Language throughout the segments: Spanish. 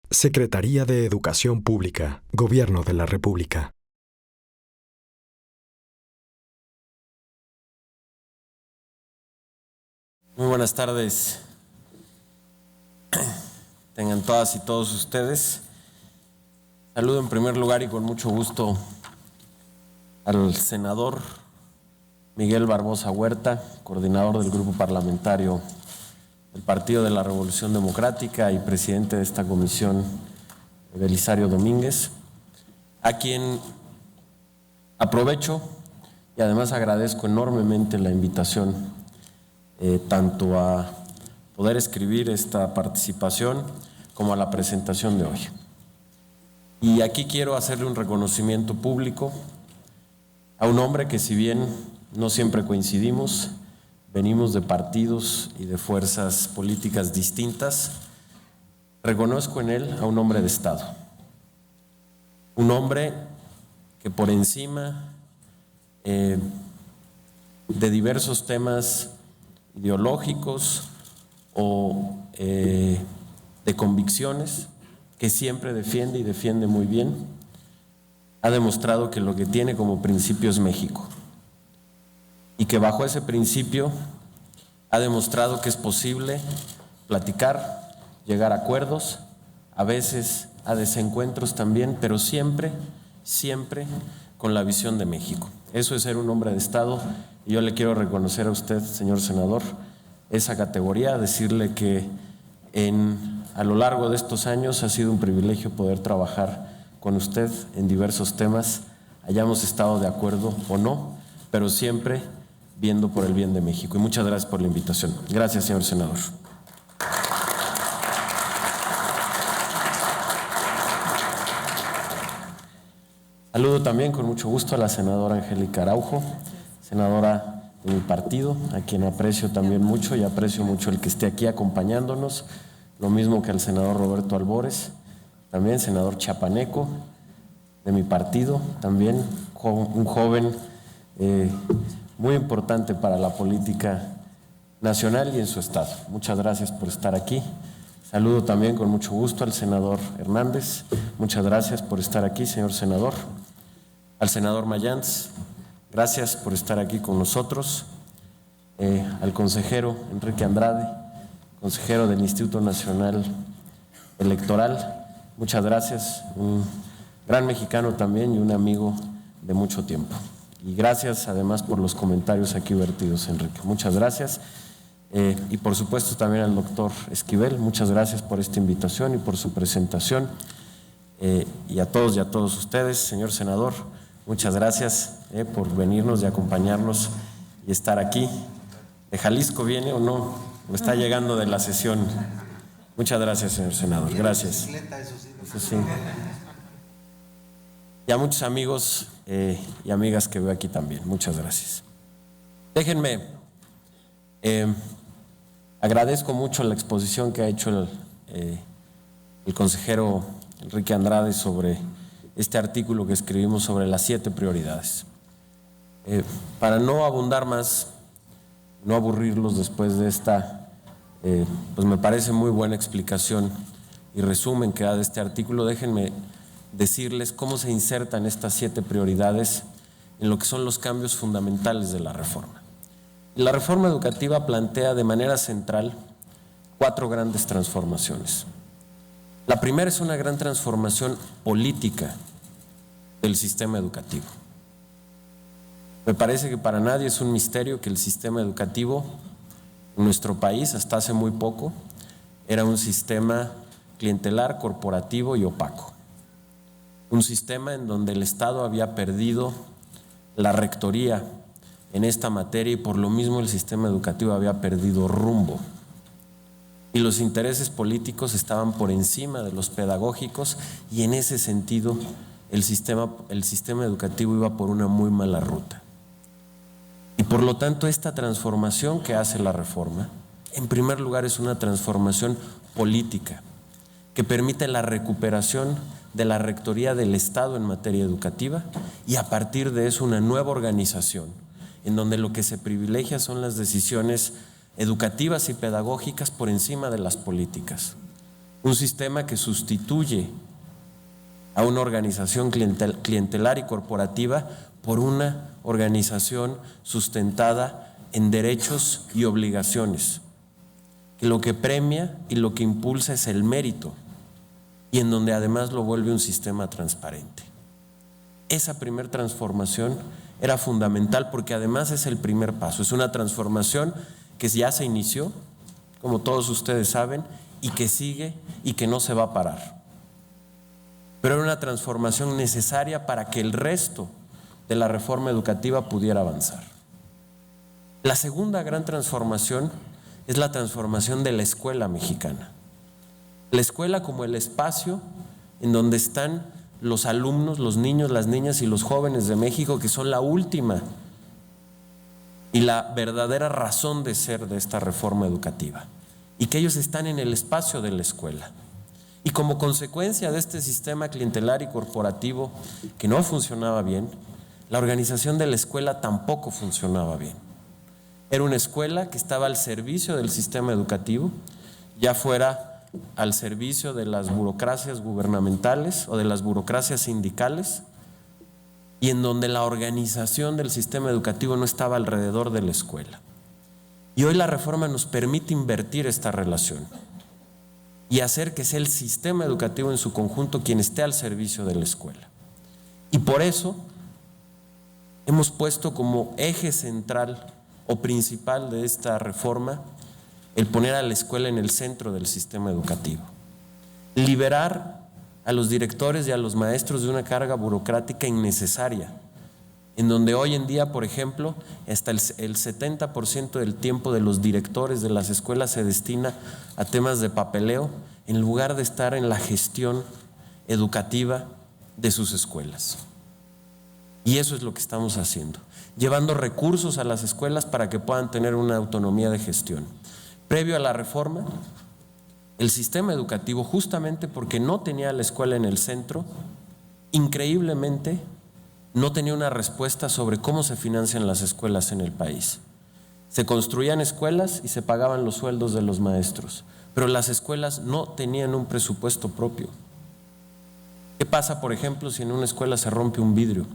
Secretaría de Educación Pública, Gobierno de la República. Muy buenas tardes. Tengan todas y todos ustedes. Saludo en primer lugar y con mucho gusto al senador Miguel Barbosa Huerta, coordinador del Grupo Parlamentario del Partido de la Revolución Democrática y presidente de esta comisión, Belisario Domínguez, a quien aprovecho y además agradezco enormemente la invitación tanto a poder escribir esta participación como a la presentación de hoy. Y aquí quiero hacerle un reconocimiento público a un hombre que, si bien no siempre coincidimos, venimos de partidos y de fuerzas políticas distintas, reconozco en él a un hombre de Estado, un hombre que por encima de diversos temas ideológicos o de convicciones, que siempre defiende y defiende muy bien, ha demostrado que lo que tiene como principio es México y que bajo ese principio ha demostrado que es posible platicar, llegar a acuerdos, a veces a desencuentros también, pero siempre con la visión de México. Eso es ser un hombre de Estado, y yo le quiero reconocer a usted, señor senador, esa categoría, decirle que a lo largo de estos años ha sido un privilegio poder trabajar con usted en diversos temas, hayamos estado de acuerdo o no, pero siempre viendo por el bien de México. Y muchas gracias por la invitación. Gracias, señor senador. Saludo también con mucho gusto a la senadora Angélica Araujo, senadora de mi partido, a quien aprecio también mucho y aprecio mucho el que esté aquí acompañándonos, lo mismo que al senador Roberto Albores, también senador chapaneco de mi partido, también un joven muy importante para la política nacional y en su estado. Muchas gracias por estar aquí. Saludo también con mucho gusto al senador Hernández. Muchas gracias por estar aquí, señor senador. Al senador Mayans, gracias por estar aquí con nosotros. Al consejero Enrique Andrade, consejero del Instituto Nacional Electoral, muchas gracias. Un gran mexicano también y un amigo de mucho tiempo. Y gracias además por los comentarios aquí vertidos, Enrique. Muchas gracias. Y por supuesto también al doctor Esquivel, muchas gracias por esta invitación y por su presentación. Y a todos ustedes, señor senador, muchas gracias por venirnos y acompañarnos y estar aquí. ¿De Jalisco viene o no? ¿O está llegando de la sesión? Muchas gracias, señor senador. Gracias. Eso sí. Y a muchos amigos y amigas que veo aquí también. Muchas gracias. Déjenme, agradezco mucho la exposición que ha hecho el consejero Enrique Andrade sobre este artículo que escribimos sobre las 7 prioridades. Para no abundar más, no aburrirlos después de esta, pues me parece muy buena explicación y resumen que da de este artículo, déjenme decirles cómo se insertan estas 7 prioridades en lo que son los cambios fundamentales de la reforma. Y la reforma educativa plantea de manera central 4 grandes transformaciones. La primera es una gran transformación política del sistema educativo. Me parece que para nadie es un misterio que el sistema educativo en nuestro país, hasta hace muy poco, era un sistema clientelar, corporativo y opaco. Un sistema en donde el Estado había perdido la rectoría en esta materia y por lo mismo el sistema educativo había perdido rumbo. Y los intereses políticos estaban por encima de los pedagógicos y en ese sentido el sistema educativo iba por una muy mala ruta. Y por lo tanto esta transformación que hace la reforma, en primer lugar es una transformación política que permite la recuperación de la rectoría del Estado en materia educativa y a partir de eso una nueva organización en donde lo que se privilegia son las decisiones educativas y pedagógicas por encima de las políticas. Un sistema que sustituye a una organización clientelar y corporativa por una organización sustentada en derechos y obligaciones, que lo que premia y lo que impulsa es el mérito, y en donde además lo vuelve un sistema transparente. Esa primera transformación era fundamental porque además es el primer paso, es una transformación que ya se inició, como todos ustedes saben, y que sigue y que no se va a parar. Pero era una transformación necesaria para que el resto de la reforma educativa pudiera avanzar. La segunda gran transformación es la transformación de la escuela mexicana. La escuela como el espacio en donde están los alumnos, los niños, las niñas y los jóvenes de México, que son la última y la verdadera razón de ser de esta reforma educativa, y que ellos están en el espacio de la escuela. Y como consecuencia de este sistema clientelar y corporativo que no funcionaba bien, la organización de la escuela tampoco funcionaba bien. Era una escuela que estaba al servicio del sistema educativo, ya fuera al servicio de las burocracias gubernamentales o de las burocracias sindicales, y en donde la organización del sistema educativo no estaba alrededor de la escuela. Y hoy la reforma nos permite invertir esta relación y hacer que sea el sistema educativo en su conjunto quien esté al servicio de la escuela. Y por eso hemos puesto como eje central o principal de esta reforma el poner a la escuela en el centro del sistema educativo. Liberar a los directores y a los maestros de una carga burocrática innecesaria, en donde hoy en día, por ejemplo, hasta el 70% del tiempo de los directores de las escuelas se destina a temas de papeleo, en lugar de estar en la gestión educativa de sus escuelas. Y eso es lo que estamos haciendo, llevando recursos a las escuelas para que puedan tener una autonomía de gestión. Previo a la reforma, el sistema educativo, justamente porque no tenía a la escuela en el centro, increíblemente no tenía una respuesta sobre cómo se financian las escuelas en el país. Se construían escuelas y se pagaban los sueldos de los maestros, pero las escuelas no tenían un presupuesto propio. ¿Qué pasa, por ejemplo, si en una escuela se rompe un vidrio?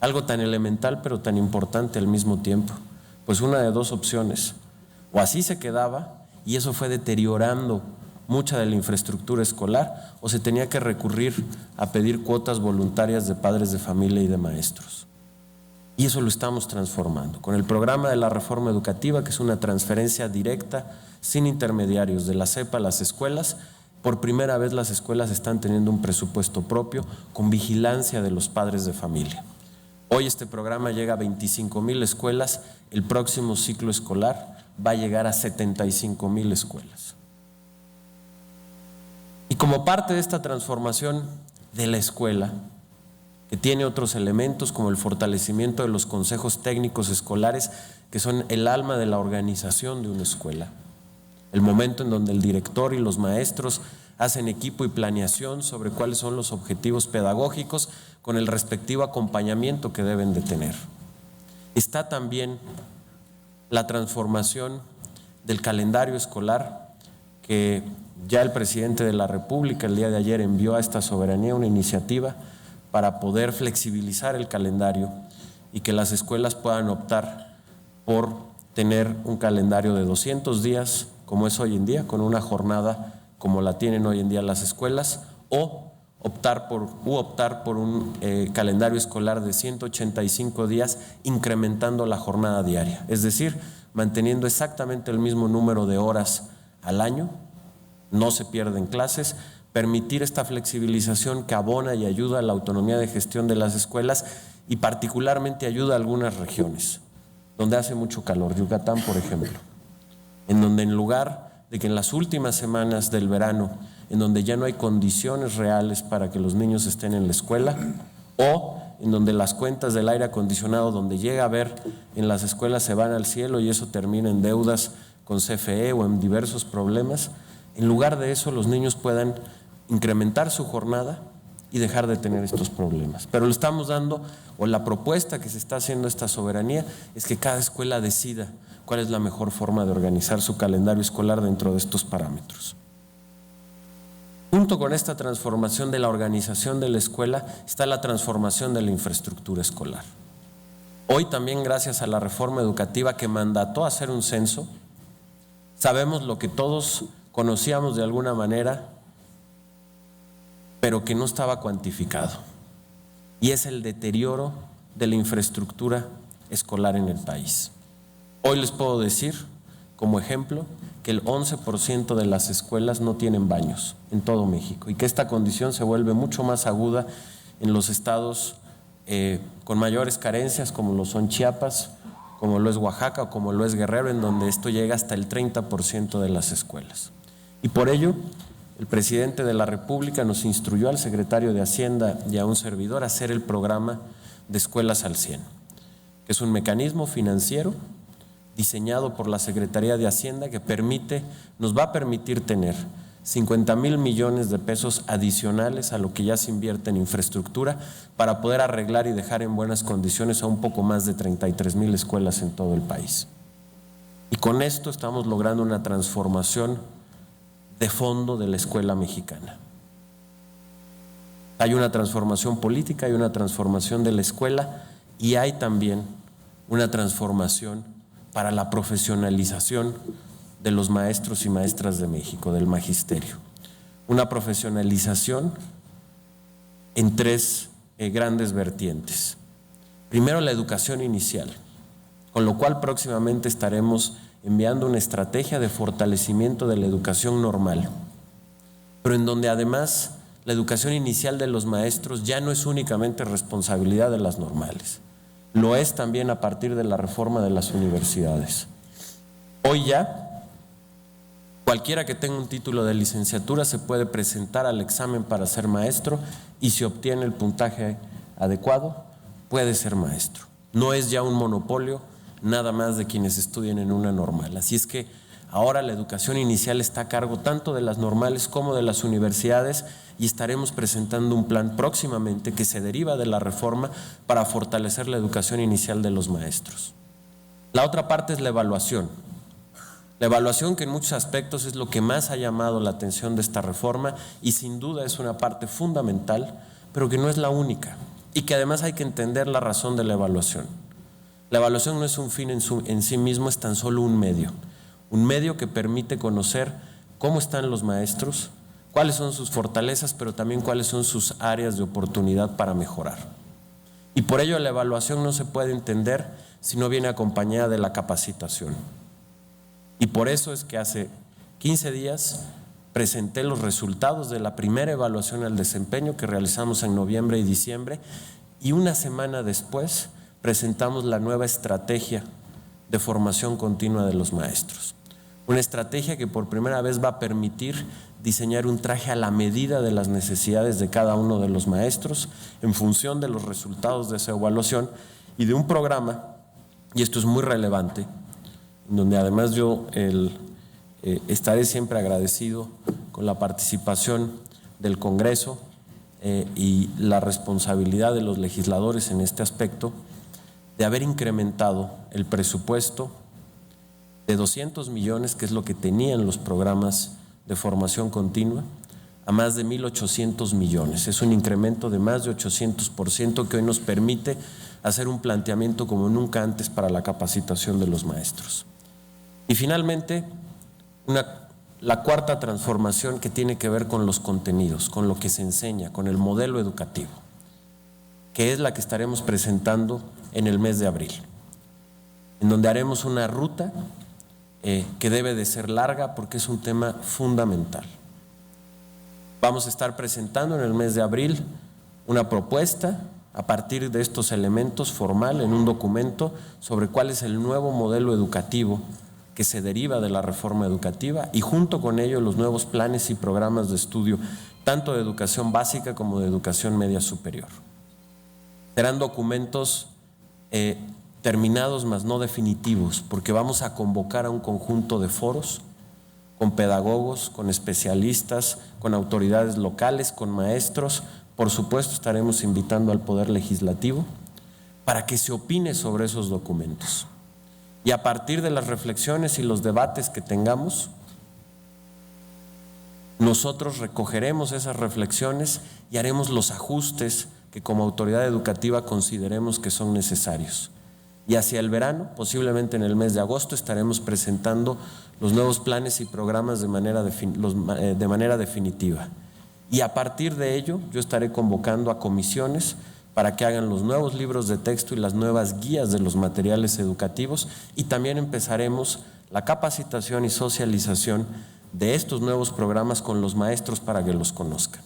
Algo tan elemental pero tan importante al mismo tiempo. Pues una de dos opciones: o así se quedaba y eso fue deteriorando mucha de la infraestructura escolar, o se tenía que recurrir a pedir cuotas voluntarias de padres de familia y de maestros. Y eso lo estamos transformando con el programa de la reforma educativa, que es una transferencia directa, sin intermediarios, de la SEP a las escuelas. Por primera vez las escuelas están teniendo un presupuesto propio, con vigilancia de los padres de familia. Hoy este programa llega a 25,000 escuelas, el próximo ciclo escolar va a llegar a 75,000 escuelas. Y como parte de esta transformación de la escuela, que tiene otros elementos como el fortalecimiento de los consejos técnicos escolares, que son el alma de la organización de una escuela, el momento en donde el director y los maestros hacen equipo y planeación sobre cuáles son los objetivos pedagógicos con el respectivo acompañamiento que deben de tener. Está también la transformación del calendario escolar, que ya el presidente de la República el día de ayer envió a esta soberanía una iniciativa para poder flexibilizar el calendario y que las escuelas puedan optar por tener un calendario de 200 días, como es hoy en día, con una jornada como la tienen hoy en día las escuelas, o optar por un calendario escolar de 185 días, incrementando la jornada diaria, es decir, manteniendo exactamente el mismo número de horas al año, no se pierden clases, permitir esta flexibilización que abona y ayuda a la autonomía de gestión de las escuelas y particularmente ayuda a algunas regiones donde hace mucho calor, Yucatán por ejemplo, en donde en lugar de que en las últimas semanas del verano, en donde ya no hay condiciones reales para que los niños estén en la escuela, o en donde las cuentas del aire acondicionado, donde llega a ver en las escuelas, se van al cielo y eso termina en deudas con CFE o en diversos problemas, en lugar de eso los niños puedan incrementar su jornada y dejar de tener estos problemas. Pero le estamos dando, o la propuesta que se está haciendo esta soberanía, es que cada escuela decida cuál es la mejor forma de organizar su calendario escolar dentro de estos parámetros. Junto con esta transformación de la organización de la escuela está la transformación de la infraestructura escolar. Hoy también, gracias a la reforma educativa que mandató hacer un censo, sabemos lo que todos conocíamos de alguna manera, pero que no estaba cuantificado, y es el deterioro de la infraestructura escolar en el país. Hoy les puedo decir, como ejemplo, que el 11% de las escuelas no tienen baños en todo México y que esta condición se vuelve mucho más aguda en los estados con mayores carencias, como lo son Chiapas, como lo es Oaxaca o como lo es Guerrero, en donde esto llega hasta el 30% de las escuelas. Y por ello, el presidente de la República nos instruyó al secretario de Hacienda y a un servidor a hacer el programa de Escuelas al 100, que es un mecanismo financiero diseñado por la Secretaría de Hacienda que nos va a permitir tener 50,000 millones de pesos adicionales a lo que ya se invierte en infraestructura para poder arreglar y dejar en buenas condiciones a un poco más de 33,000 escuelas en todo el país. Y con esto estamos logrando una transformación de fondo de la escuela mexicana. Hay una transformación política, hay una transformación de la escuela y hay también una transformación para la profesionalización de los maestros y maestras de México, del magisterio. Una profesionalización en tres grandes vertientes. Primero, la educación inicial, con lo cual próximamente estaremos enviando una estrategia de fortalecimiento de la educación normal, pero en donde además la educación inicial de los maestros ya no es únicamente responsabilidad de las normales, lo es también a partir de la reforma de las universidades. Hoy ya, cualquiera que tenga un título de licenciatura se puede presentar al examen para ser maestro y si obtiene el puntaje adecuado, puede ser maestro. No es ya un monopolio nada más de quienes estudian en una normal. Así es que ahora la educación inicial está a cargo tanto de las normales como de las universidades y estaremos presentando un plan próximamente que se deriva de la reforma para fortalecer la educación inicial de los maestros. La otra parte es la evaluación. La evaluación, que en muchos aspectos es lo que más ha llamado la atención de esta reforma y sin duda es una parte fundamental, pero que no es la única y que además hay que entender la razón de la evaluación. La evaluación no es un fin en sí mismo, es tan solo un medio que permite conocer cómo están los maestros, cuáles son sus fortalezas, pero también cuáles son sus áreas de oportunidad para mejorar. Y por ello la evaluación no se puede entender si no viene acompañada de la capacitación. Y por eso es que hace 15 días presenté los resultados de la primera evaluación al desempeño que realizamos en noviembre y diciembre, y una semana después presentamos la nueva estrategia de formación continua de los maestros. Una estrategia que por primera vez va a permitir diseñar un traje a la medida de las necesidades de cada uno de los maestros en función de los resultados de esa evaluación y de un programa, y esto es muy relevante, en donde además yo estaré siempre agradecido con la participación del Congreso y la responsabilidad de los legisladores en este aspecto, de haber incrementado el presupuesto de 200 millones, que es lo que tenían los programas de formación continua, a más de 1,800 millones. Es un incremento de más de 800% que hoy nos permite hacer un planteamiento como nunca antes para la capacitación de los maestros. Y finalmente, la cuarta transformación que tiene que ver con los contenidos, con lo que se enseña, con el modelo educativo, que es la que estaremos presentando en el mes de abril, en donde haremos una ruta que debe de ser larga porque es un tema fundamental. Vamos a estar presentando en el mes de abril una propuesta a partir de estos elementos formal en un documento sobre cuál es el nuevo modelo educativo que se deriva de la reforma educativa y junto con ello los nuevos planes y programas de estudio, tanto de educación básica como de educación media superior. Serán documentos terminados, mas no definitivos, porque vamos a convocar a un conjunto de foros con pedagogos, con especialistas, con autoridades locales, con maestros. Por supuesto, estaremos invitando al Poder Legislativo para que se opine sobre esos documentos. Y a partir de las reflexiones y los debates que tengamos, Nosotros recogeremos esas reflexiones y haremos los ajustes que como autoridad educativa consideremos que son necesarios. Y hacia el verano, posiblemente en el mes de agosto, estaremos presentando los nuevos planes y programas de manera definitiva. Y a partir de ello, yo estaré convocando a comisiones para que hagan los nuevos libros de texto y las nuevas guías de los materiales educativos, y también empezaremos la capacitación y socialización de estos nuevos programas con los maestros para que los conozcan.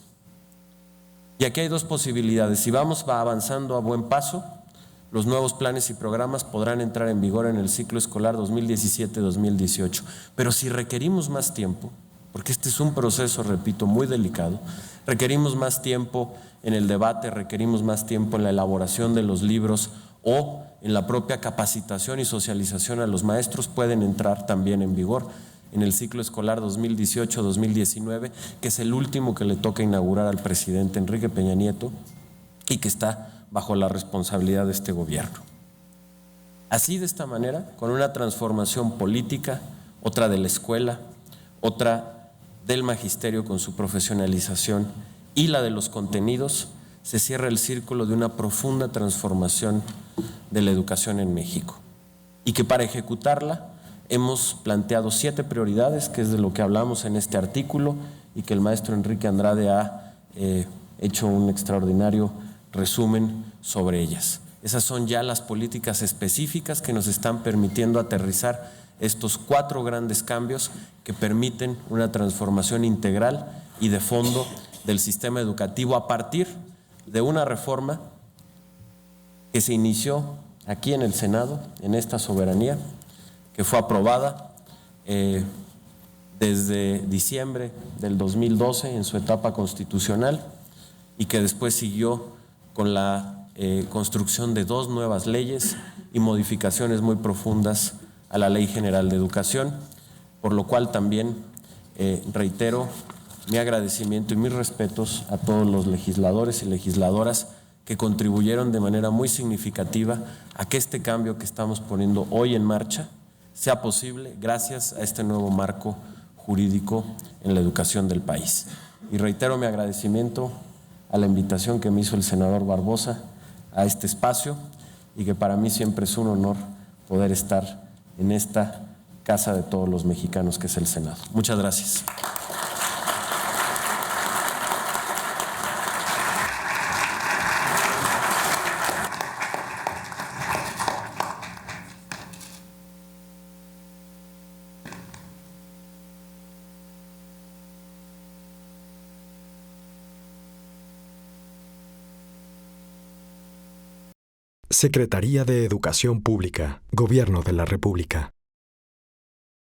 Y aquí hay dos posibilidades. Si vamos avanzando a buen paso, los nuevos planes y programas podrán entrar en vigor en el ciclo escolar 2017-2018. Pero si requerimos más tiempo, porque este es un proceso, repito, muy delicado, requerimos más tiempo en el debate, requerimos más tiempo en la elaboración de los libros o en la propia capacitación y socialización a los maestros, pueden entrar también en vigor en el ciclo escolar 2018-2019, que es el último que le toca inaugurar al presidente Enrique Peña Nieto y que está bajo la responsabilidad de este gobierno. Así, de esta manera, con una transformación política, otra de la escuela, otra del magisterio con su profesionalización y la de los contenidos, se cierra el círculo de una profunda transformación de la educación en México. Y que para ejecutarla hemos planteado 7 prioridades, que es de lo que hablamos en este artículo, y que el maestro Enrique Andrade ha hecho un extraordinario resumen sobre ellas. Esas son ya las políticas específicas que nos están permitiendo aterrizar estos 4 grandes cambios que permiten una transformación integral y de fondo del sistema educativo a partir de una reforma que se inició aquí en el Senado, en esta soberanía, que fue aprobada desde diciembre del 2012 en su etapa constitucional y que después siguió con la construcción de 2 nuevas leyes y modificaciones muy profundas a la Ley General de Educación, por lo cual también reitero mi agradecimiento y mis respetos a todos los legisladores y legisladoras que contribuyeron de manera muy significativa a que este cambio que estamos poniendo hoy en marcha sea posible gracias a este nuevo marco jurídico en la educación del país. Y reitero mi agradecimiento a la invitación que me hizo el senador Barbosa a este espacio y que para mí siempre es un honor poder estar en esta casa de todos los mexicanos que es el Senado. Muchas gracias. Secretaría de Educación Pública, Gobierno de la República.